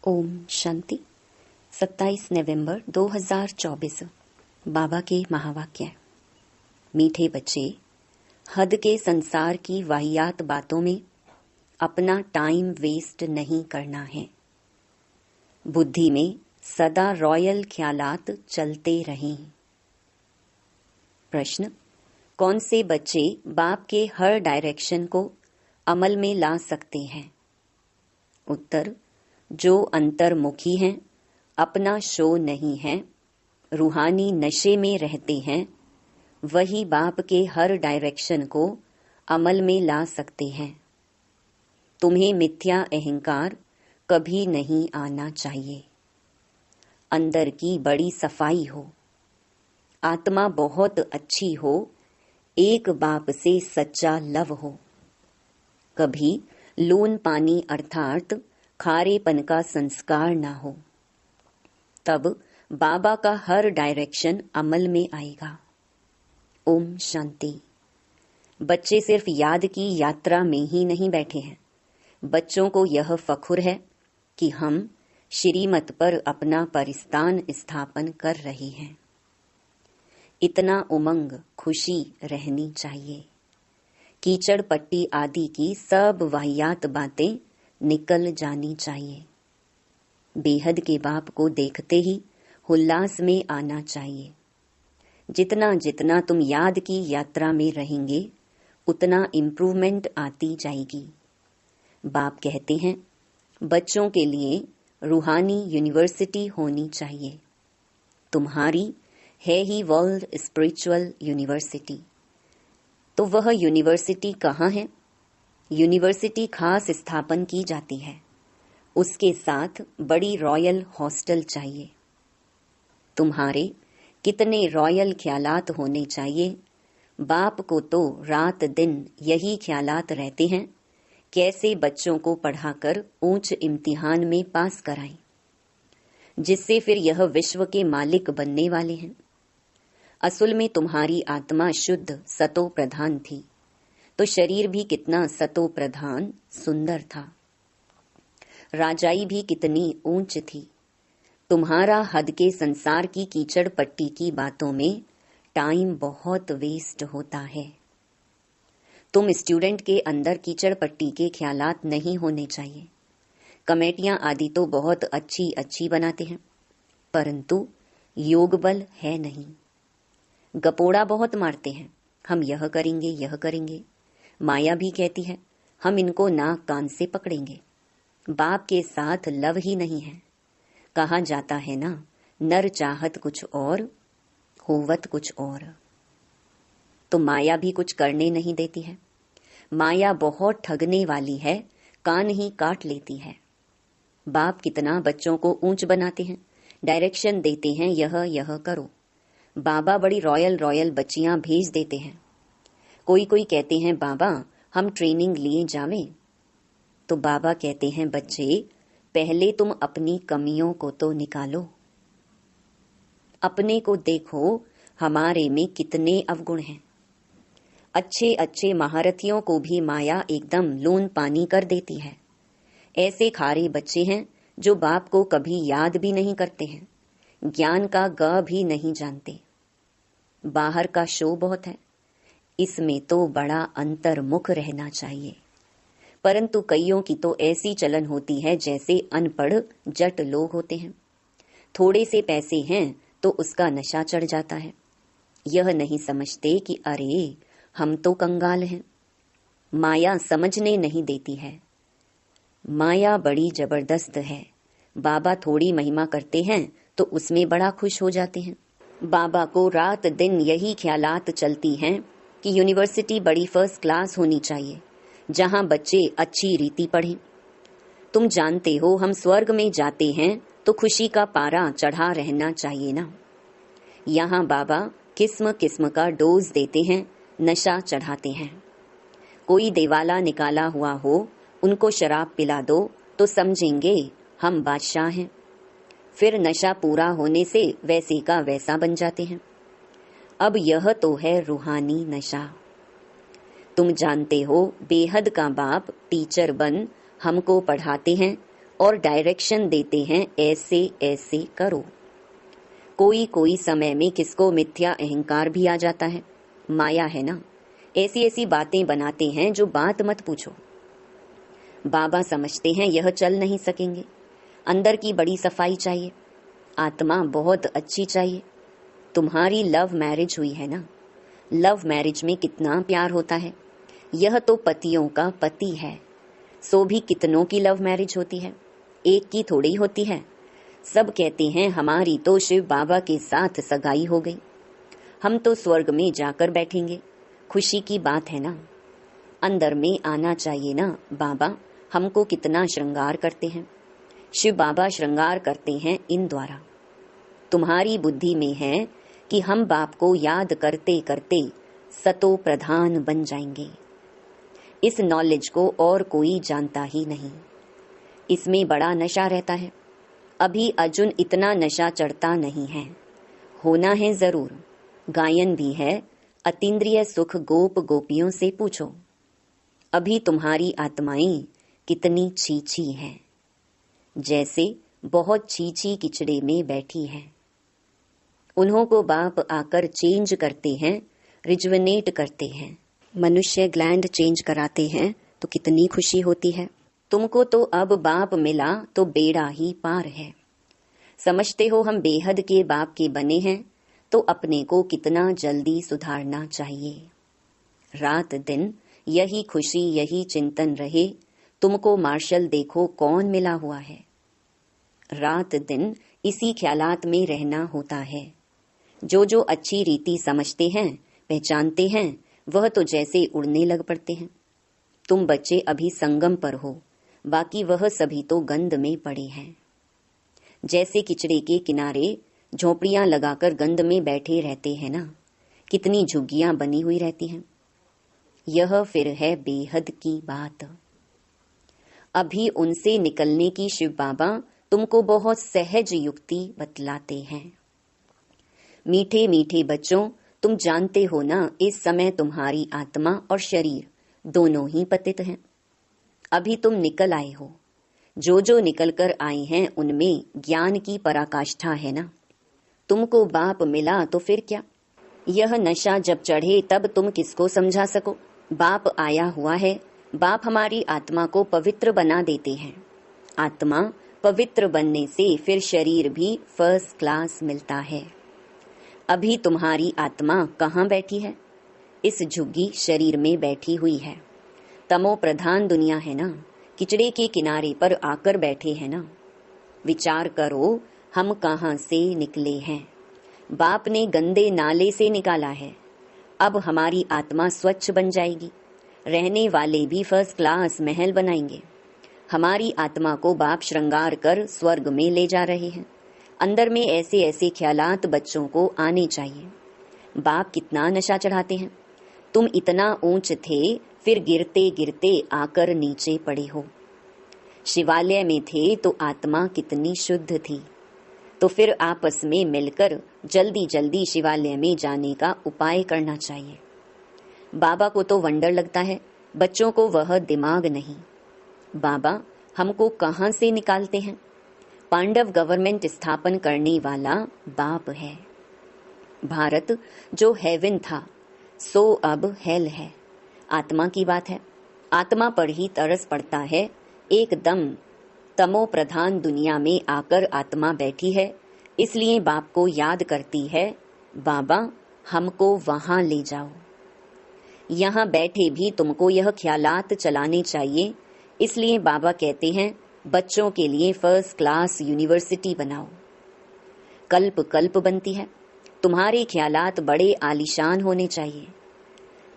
ओम शांति। 27 नवंबर 2024। बाबा के महावाक्य। मीठे बच्चे, हद के संसार की वाहियात बातों में अपना टाइम वेस्ट नहीं करना है। बुद्धि में सदा रॉयल ख्यालात चलते रहें। प्रश्न: कौन से बच्चे बाप के हर डायरेक्शन को अमल में ला सकते हैं? उत्तर: जो अंतर्मुखी हैं, अपना शो नहीं है, रूहानी नशे में रहते हैं, वही बाप के हर डायरेक्शन को अमल में ला सकते हैं। तुम्हें मिथ्या अहंकार कभी नहीं आना चाहिए। अंदर की बड़ी सफाई हो, आत्मा बहुत अच्छी हो, एक बाप से सच्चा लव हो। कभी लून पानी अर्थात खारेपन का संस्कार ना हो, तब बाबा का हर डायरेक्शन अमल में आएगा। ओम शांति। बच्चे सिर्फ याद की यात्रा में ही नहीं बैठे हैं। बच्चों को यह फख्र है कि हम श्रीमत पर अपना परिस्तान स्थापन कर रहे हैं। इतना उमंग, खुशी रहनी चाहिए। कीचड़ पट्टी आदि की सब वाहियात बातें निकल जानी चाहिए। बेहद के बाप को देखते ही उल्लास में आना चाहिए। जितना जितना तुम याद की यात्रा में रहेंगे, उतना इम्प्रूवमेंट आती जाएगी। बाप कहते हैं, बच्चों के लिए रूहानी यूनिवर्सिटी होनी चाहिए। तुम्हारी है ही वर्ल्ड स्पिरिचुअल यूनिवर्सिटी। तो वह यूनिवर्सिटी कहाँ है? यूनिवर्सिटी खास स्थापन की जाती है। उसके साथ बड़ी रॉयल हॉस्टल चाहिए। तुम्हारे कितने रॉयल ख्यालात होने चाहिए। बाप को तो रात दिन यही ख्यालात रहते हैं, कैसे बच्चों को पढ़ाकर ऊंच इम्तिहान में पास कराएं, जिससे फिर यह विश्व के मालिक बनने वाले हैं। असल में तुम्हारी आत्मा शुद्ध सतो प्रधान थी, तो शरीर भी कितना सतो प्रधान सुंदर था। राजाई भी कितनी ऊंच थी। तुम्हारा हद के संसार की कीचड़ पट्टी की बातों में टाइम बहुत वेस्ट होता है। तुम स्टूडेंट के अंदर कीचड़ पट्टी के ख्यालात नहीं होने चाहिए। कमेटियां आदि तो बहुत अच्छी अच्छी बनाते हैं, परंतु योग बल है नहीं। गपोड़ा बहुत मारते हैं, हम यह करेंगे यह करेंगे। माया भी कहती है, हम इनको नाक कान से पकड़ेंगे। बाप के साथ लव ही नहीं है। कहा जाता है ना, नर चाहत कुछ और, होवत कुछ और। तो माया भी कुछ करने नहीं देती है। माया बहुत ठगने वाली है, कान ही काट लेती है। बाप कितना बच्चों को ऊंच बनाते हैं, डायरेक्शन देते हैं, यह करो। बाबा बड़ी रॉयल रॉयल बच्चियां भेज देते हैं। कोई कोई कहते हैं, बाबा हम ट्रेनिंग लिए जावें। तो बाबा कहते हैं, बच्चे पहले तुम अपनी कमियों को तो निकालो। अपने को देखो, हमारे में कितने अवगुण हैं। अच्छे अच्छे महारथियों को भी माया एकदम लून पानी कर देती है। ऐसे खारे बच्चे हैं जो बाप को कभी याद भी नहीं करते हैं, ज्ञान का ग भी नहीं जानते। बाहर का शो बहुत है, इसमें तो बड़ा अंतर्मुख रहना चाहिए। परंतु कईयों की तो ऐसी चलन होती है जैसे अनपढ़ जट लोग होते हैं। थोड़े से पैसे हैं तो उसका नशा चढ़ जाता है। यह नहीं समझते कि अरे हम तो कंगाल हैं। माया समझने नहीं देती है। माया बड़ी जबरदस्त है। बाबा थोड़ी महिमा करते हैं तो उसमें बड़ा खुश हो जाते हैं। बाबा को रात दिन यही ख्यालात चलती हैं कि यूनिवर्सिटी बड़ी फर्स्ट क्लास होनी चाहिए, जहां बच्चे अच्छी रीति पढ़ें। तुम जानते हो, हम स्वर्ग में जाते हैं तो खुशी का पारा चढ़ा रहना चाहिए ना। यहाँ बाबा किस्म किस्म का डोज देते हैं, नशा चढ़ाते हैं। कोई देवाला निकाला हुआ हो, उनको शराब पिला दो तो समझेंगे हम बादशाह हैं। फिर नशा पूरा होने से वैसे का वैसा बन जाते हैं। अब यह तो है रूहानी नशा। तुम जानते हो, बेहद का बाप टीचर बन हमको पढ़ाते हैं और डायरेक्शन देते हैं, ऐसे ऐसे करो। कोई कोई समय में किसको मिथ्या अहंकार भी आ जाता है, माया है ना, ऐसी ऐसी बातें बनाते हैं जो बात मत पूछो। बाबा समझते हैं यह चल नहीं सकेंगे, अंदर की बड़ी सफाई चाहिए, आत्मा बहुत अच्छी चाहिए। तुम्हारी लव मैरिज हुई है ना, लव मैरिज में कितना प्यार होता है, यह तो पतियों का पति है, सो भी कितनों की लव मैरिज होती है, एक की थोड़ी होती है। सब कहते हैं हमारी तो शिव बाबा के साथ सगाई हो गई, हम तो स्वर्ग में जाकर बैठेंगे, खुशी की बात है ना। अंदर में आना चाहिए ना, बाबा हमको कितना श्रृंगार करते हैं, शिव बाबा श्रृंगार करते हैं इन द्वारा। तुम्हारी बुद्धि में है कि हम बाप को याद करते करते सतो प्रधान बन जाएंगे। इस नॉलेज को और कोई जानता ही नहीं, इसमें बड़ा नशा रहता है। अभी अर्जुन इतना नशा चढ़ता नहीं है, होना है जरूर। गायन भी है, अतीन्द्रिय सुख गोप गोपियों से पूछो। अभी तुम्हारी आत्माएं कितनी छीछी हैं, जैसे बहुत छीछी किचड़े में बैठी हैं। उन्हों को बाप आकर चेंज करते हैं, रिजुवनेट करते हैं। मनुष्य ग्लैंड चेंज कराते हैं तो कितनी खुशी होती है। तुमको तो अब बाप मिला तो बेड़ा ही पार है। समझते हो हम बेहद के बाप के बने हैं, तो अपने को कितना जल्दी सुधारना चाहिए। रात दिन यही खुशी यही चिंतन रहे, तुमको मार्शल देखो कौन मिला हुआ है। रात दिन इसी ख्यालात में रहना होता है। जो जो अच्छी रीति समझते हैं पहचानते हैं, वह तो जैसे उड़ने लग पड़ते हैं। तुम बच्चे अभी संगम पर हो, बाकी वह सभी तो गंध में पड़े हैं। जैसे किचड़े के किनारे झोपड़ियां लगाकर गंध में बैठे रहते हैं ना, कितनी झुग्गियां बनी हुई रहती हैं। यह फिर है बेहद की बात। अभी उनसे निकलने की शिव बाबा तुमको बहुत सहज युक्ति बतलाते हैं। मीठे मीठे बच्चों, तुम जानते हो ना, इस समय तुम्हारी आत्मा और शरीर दोनों ही पतित हैं। अभी तुम निकल आए हो, जो जो निकल कर आए हैं उनमें ज्ञान की पराकाष्ठा है ना। तुमको बाप मिला तो फिर क्या, यह नशा जब चढ़े तब तुम किसको समझा सको। बाप आया हुआ है, बाप हमारी आत्मा को पवित्र बना देते हैं। आत्मा पवित्र बनने से फिर शरीर भी फर्स्ट क्लास मिलता है। अभी तुम्हारी आत्मा कहाँ बैठी है, इस झुग्गी शरीर में बैठी हुई है। तमो प्रधान दुनिया है ना, किचड़े के किनारे पर आकर बैठे हैं ना। विचार करो हम कहाँ से निकले हैं। बाप ने गंदे नाले से निकाला है, अब हमारी आत्मा स्वच्छ बन जाएगी। रहने वाले भी फर्स्ट क्लास महल बनाएंगे। हमारी आत्मा को बाप श्रृंगार कर स्वर्ग में ले जा रहे हैं। अंदर में ऐसे ऐसे ख्यालात बच्चों को आने चाहिए। बाप कितना नशा चढ़ाते हैं। तुम इतना ऊंच थे, फिर गिरते गिरते आकर नीचे पड़े हो। शिवालय में थे तो आत्मा कितनी शुद्ध थी, तो फिर आपस में मिलकर जल्दी जल्दी शिवालय में जाने का उपाय करना चाहिए। बाबा को तो वंडर लगता है, बच्चों को वह दिमाग नहीं। बाबा हमको कहाँ से निकालते हैं। पांडव गवर्नमेंट स्थापन करने वाला बाप है। भारत जो हेवन था सो अब हेल है। आत्मा की बात है, आत्मा पर ही तरस पड़ता है। एकदम तमो प्रधान दुनिया में आकर आत्मा बैठी है, इसलिए बाप को याद करती है, बाबा हमको वहां ले जाओ। यहाँ बैठे भी तुमको यह ख्यालात चलाने चाहिए, इसलिए बाबा कहते हैं बच्चों के लिए फर्स्ट क्लास यूनिवर्सिटी बनाओ। कल्प कल्प बनती है, तुम्हारे ख्यालात बड़े आलीशान होने चाहिए।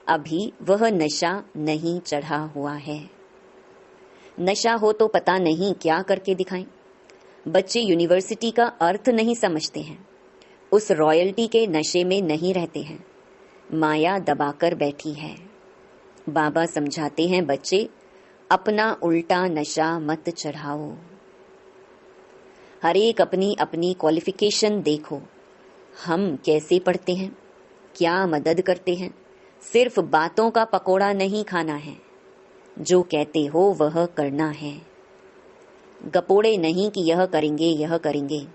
अभी वह नशा नहीं चढ़ा हुआ है। नशा हो तो पता नहीं क्या करके दिखाएं। बच्चे यूनिवर्सिटी का अर्थ नहीं समझते हैं, उस रॉयल्टी के नशे में नहीं रहते हैं। माया दबाकर बैठी है। बाबा समझाते हैं बच्चे अपना उल्टा नशा मत चढ़ाओ। हर एक अपनी अपनी क्वालिफिकेशन देखो। हम कैसे पढ़ते हैं, क्या मदद करते हैं। सिर्फ बातों का पकोड़ा नहीं खाना है, जो कहते हो वह करना है। गपोड़े नहीं कि यह करेंगे।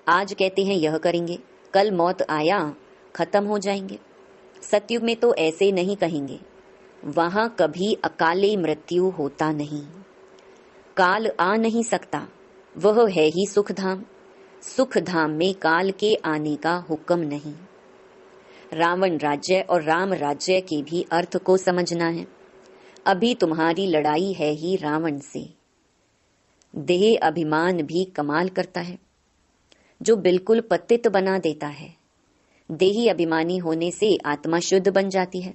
आज कहते हैं यह करेंगे, कल मौत आया खत्म हो जाएंगे। सतयुग में तो ऐसे नहीं कहेंगे, वहां कभी अकाले मृत्यु होता नहीं। काल आ नहीं सकता, वह है ही सुख धाम। सुख धाम में काल के आने का हुक्म नहीं। रावण राज्य और राम राज्य के भी अर्थ को समझना है। अभी तुम्हारी लड़ाई है ही रावण से। देह अभिमान भी कमाल करता है, जो बिल्कुल पतित बना देता है। देही अभिमानी होने से आत्मा शुद्ध बन जाती है।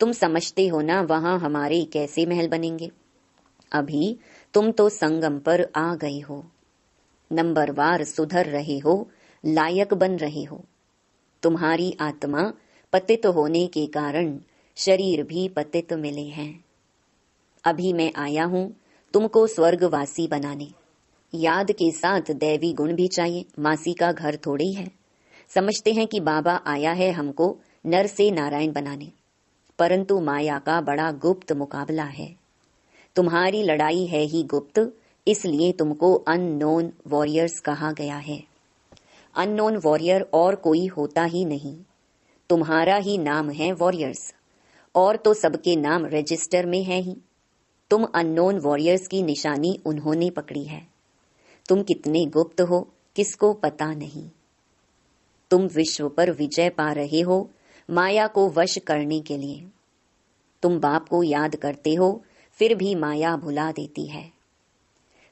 तुम समझते हो ना वहां हमारे कैसे महल बनेंगे। अभी तुम तो संगम पर आ गए हो, नंबरवार सुधर रहे हो, लायक बन रहे हो। तुम्हारी आत्मा पतित होने के कारण शरीर भी पतित मिले हैं। अभी मैं आया हूं तुमको स्वर्गवासी बनाने। याद के साथ दैवी गुण भी चाहिए, मासी का घर थोड़ी है। समझते हैं कि बाबा आया है हमको नर से नारायण बनाने, परंतु माया का बड़ा गुप्त मुकाबला है। तुम्हारी लड़ाई है ही गुप्त, इसलिए तुमको अननोन वॉरियर्स कहा गया है। अननोन वॉरियर और कोई होता ही नहीं, तुम्हारा ही नाम है वॉरियर्स। और तो सबके नाम रजिस्टर में है ही। तुम अननोन वॉरियर्स की निशानी उन्होंने पकड़ी है। तुम कितने गुप्त हो किसको पता नहीं। तुम विश्व पर विजय पा रहे हो माया को वश करने के लिए। तुम बाप को याद करते हो, फिर भी माया भुला देती है।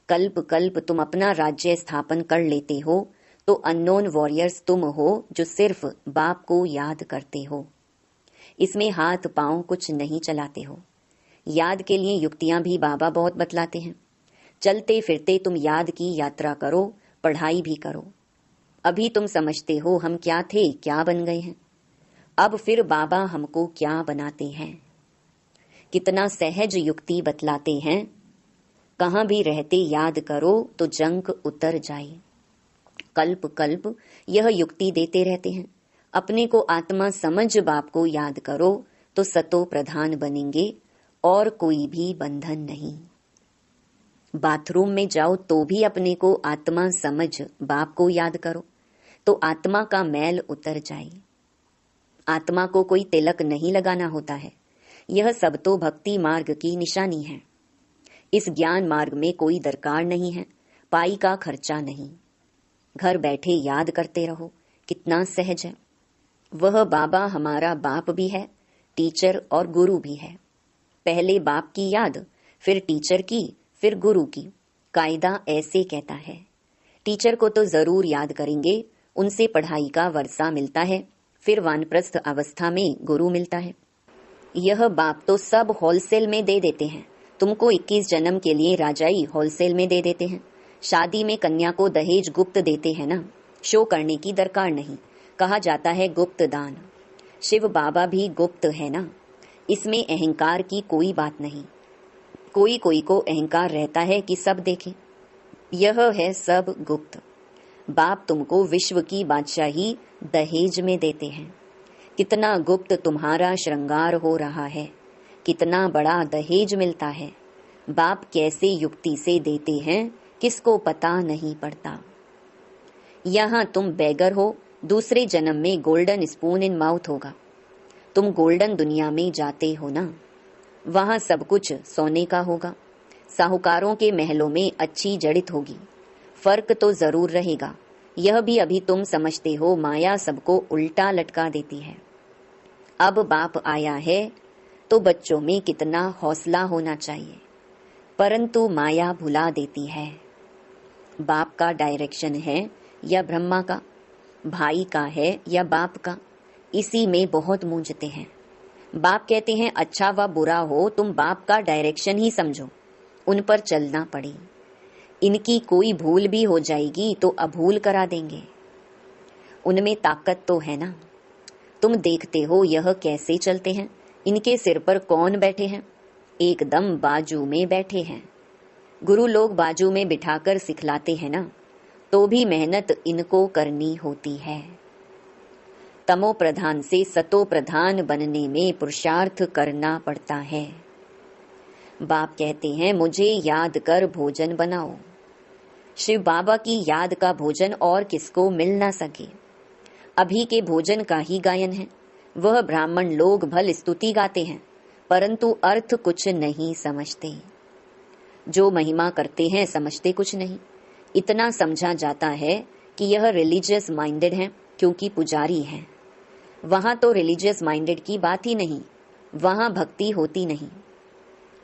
कल्प कल्प तुम अपना राज्य स्थापन कर लेते हो, तो अननोन वॉरियर्स तुम हो जो सिर्फ बाप को याद करते हो। इसमें हाथ पांव कुछ नहीं चलाते हो। याद के लिए युक्तियां भी बाबा बहुत बतलाते हैं। चलते फिरते तुम याद की यात्रा करो, पढ़ाई भी करो। अभी तुम समझते हो हम क्या थे, क्या बन गए हैं। अब फिर बाबा हमको क्या बनाते हैं। कितना सहज युक्ति बतलाते हैं। कहां भी रहते याद करो तो जंक उतर जाए। कल्प कल्प यह युक्ति देते रहते हैं। अपने को आत्मा समझ बाप को याद करो तो सतो प्रधान बनेंगे और कोई भी बंधन नहीं। बाथरूम में जाओ तो भी अपने को आत्मा समझ बाप को याद करो तो आत्मा का मैल उतर जाए। आत्मा को कोई तिलक नहीं लगाना होता है। यह सब तो भक्ति मार्ग की निशानी है। इस ज्ञान मार्ग में कोई दरकार नहीं है, पाई का खर्चा नहीं। घर बैठे याद करते रहो, कितना सहज है। वह बाबा हमारा बाप भी है, टीचर और गुरु भी है। पहले बाप की याद, फिर टीचर की, फिर गुरु की। कायदा ऐसे कहता है। टीचर को तो जरूर याद करेंगे, उनसे पढ़ाई का वर्षा मिलता है, फिर वानप्रस्थ अवस्था में गुरु मिलता है। यह बाप तो सब होलसेल में दे देते हैं। तुमको 21 जन्म के लिए राजाई होलसेल में दे देते हैं। शादी में कन्या को दहेज गुप्त देते हैं ना, शो करने की दरकार नहीं। कहा जाता है गुप्त दान। शिव बाबा भी गुप्त है ना, इसमें अहंकार की कोई बात नहीं। कोई कोई को अहंकार रहता है कि सब देखें, यह है सब गुप्त। बाप तुमको विश्व की बादशाही दहेज में देते हैं। कितना गुप्त तुम्हारा श्रृंगार हो रहा है, कितना बड़ा दहेज मिलता है। बाप कैसे युक्ति से देते हैं किसको पता नहीं पड़ता। यहाँ तुम बेगर हो, दूसरे जन्म में गोल्डन स्पून इन माउथ होगा। तुम गोल्डन दुनिया में जाते हो ना, वहां सब कुछ सोने का होगा। साहूकारों के महलों में अच्छी जड़ित होगी। फर्क तो जरूर रहेगा। यह भी अभी तुम समझते हो माया सबको उल्टा लटका देती है। अब बाप आया है तो बच्चों में कितना हौसला होना चाहिए, परंतु माया भुला देती है। बाप का डायरेक्शन है या ब्रह्मा का, भाई का है या बाप का, इसी में बहुत मूंझते हैं। बाप कहते हैं अच्छा व बुरा हो तुम बाप का डायरेक्शन ही समझो, उन पर चलना पड़े। इनकी कोई भूल भी हो जाएगी तो अभूल करा देंगे। उनमें ताकत तो है ना। तुम देखते हो यह कैसे चलते हैं, इनके सिर पर कौन बैठे हैं, एकदम बाजू में बैठे हैं। गुरु लोग बाजू में बिठाकर सिखलाते हैं ना, तो भी मेहनत इनको करनी होती है। तमो प्रधान से सतो प्रधान बनने में पुरुषार्थ करना पड़ता है। बाप कहते हैं मुझे याद कर भोजन बनाओ। शिव बाबा की याद का भोजन और किसको मिल ना सके। अभी के भोजन का ही गायन है। वह ब्राह्मण लोग भल स्तुति गाते हैं, परंतु अर्थ कुछ नहीं समझते। जो महिमा करते हैं समझते कुछ नहीं। इतना समझा जाता है कि यह रिलीजियस माइंडेड है क्योंकि पुजारी है। वहां तो रिलीजियस माइंडेड की बात ही नहीं, वहां भक्ति होती नहीं।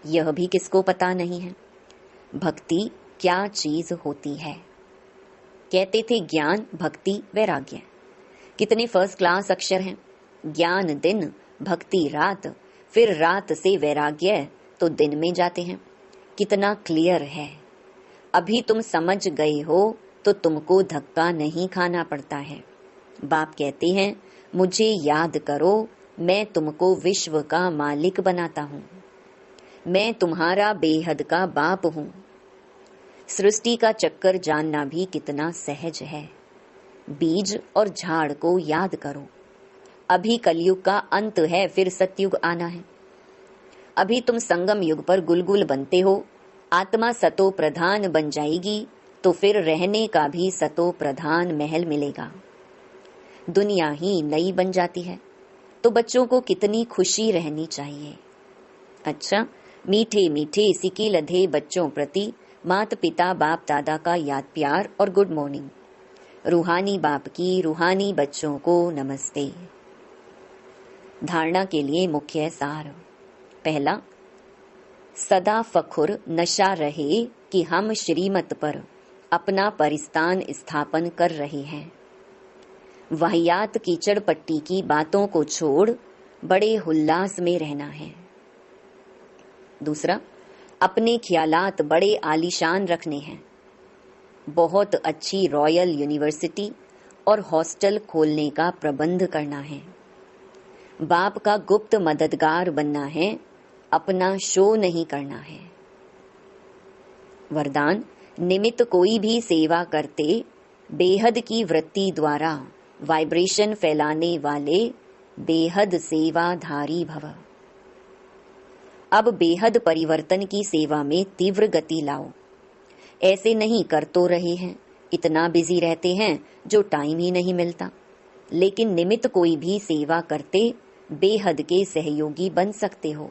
यह भी किसको पता नहीं है भक्ति क्या चीज होती है। कहते थे ज्ञान, भक्ति, वैराग्य। कितने फर्स्ट क्लास अक्षर हैं। ज्ञान दिन, भक्ति रात, फिर रात से वैराग्य तो दिन में जाते हैं। कितना क्लियर है। अभी तुम समझ गए हो तो तुमको धक्का नहीं खाना पड़ता है। बाप कहते हैं मुझे याद करो, मैं तुमको विश्व का मालिक बनाता हूँ। मैं तुम्हारा बेहद का बाप हूँ। सृष्टि का चक्कर जानना भी कितना सहज है। बीज और झाड़ को याद करो। अभी कलयुग का अंत है, फिर सतयुग आना है। अभी तुम संगम युग पर गुलगुल बनते हो। आत्मा सतो प्रधान बन जाएगी तो फिर रहने का भी सतो प्रधान महल मिलेगा। दुनिया ही नई बन जाती है तो बच्चों को कितनी खुशी रहनी चाहिए। अच्छा, मीठे मीठे सिके लधे बच्चों प्रति माता पिता बाप दादा का याद प्यार और गुड मॉर्निंग। रूहानी बाप की रूहानी बच्चों को नमस्ते। धारणा के लिए मुख्य सार। पहला, सदा फखुर नशा रहे कि हम श्रीमत पर अपना परिस्थान स्थापन कर रहे हैं। वाहियात कीचड़ पट्टी की बातों को छोड़ बड़े उल्लास में रहना है। दूसरा, अपने ख्यालात बड़े आलीशान रखने हैं। बहुत अच्छी रॉयल यूनिवर्सिटी और हॉस्टल खोलने का प्रबंध करना है। बाप का गुप्त मददगार बनना है, अपना शो नहीं करना है। वरदान, निमित्त कोई भी सेवा करते बेहद की वृत्ति द्वारा वाइब्रेशन फैलाने वाले बेहद सेवाधारी भव। अब बेहद परिवर्तन की सेवा में तीव्र गति लाओ। ऐसे नहीं कर तो रहे हैं, इतना बिजी रहते हैं जो टाइम ही नहीं मिलता। लेकिन निमित्त कोई भी सेवा करते बेहद के सहयोगी बन सकते हो।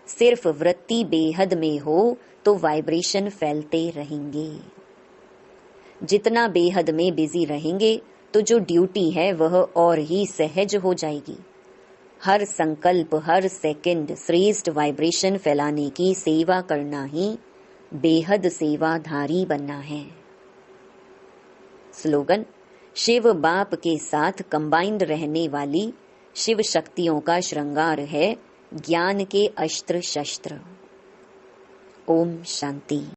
सिर्फ वृत्ति बेहद में हो तो वाइब्रेशन फैलते रहेंगे। जितना बेहद में बिजी रहेंगे तो जो ड्यूटी है वह और ही सहज हो जाएगी। हर संकल्प, हर सेकंड श्रेष्ठ वाइब्रेशन फैलाने की सेवा करना ही बेहद सेवाधारी बनना है। स्लोगन, शिव बाप के साथ कंबाइंड रहने वाली शिव शक्तियों का श्रृंगार है ज्ञान के अस्त्र शस्त्र। ओम शांति।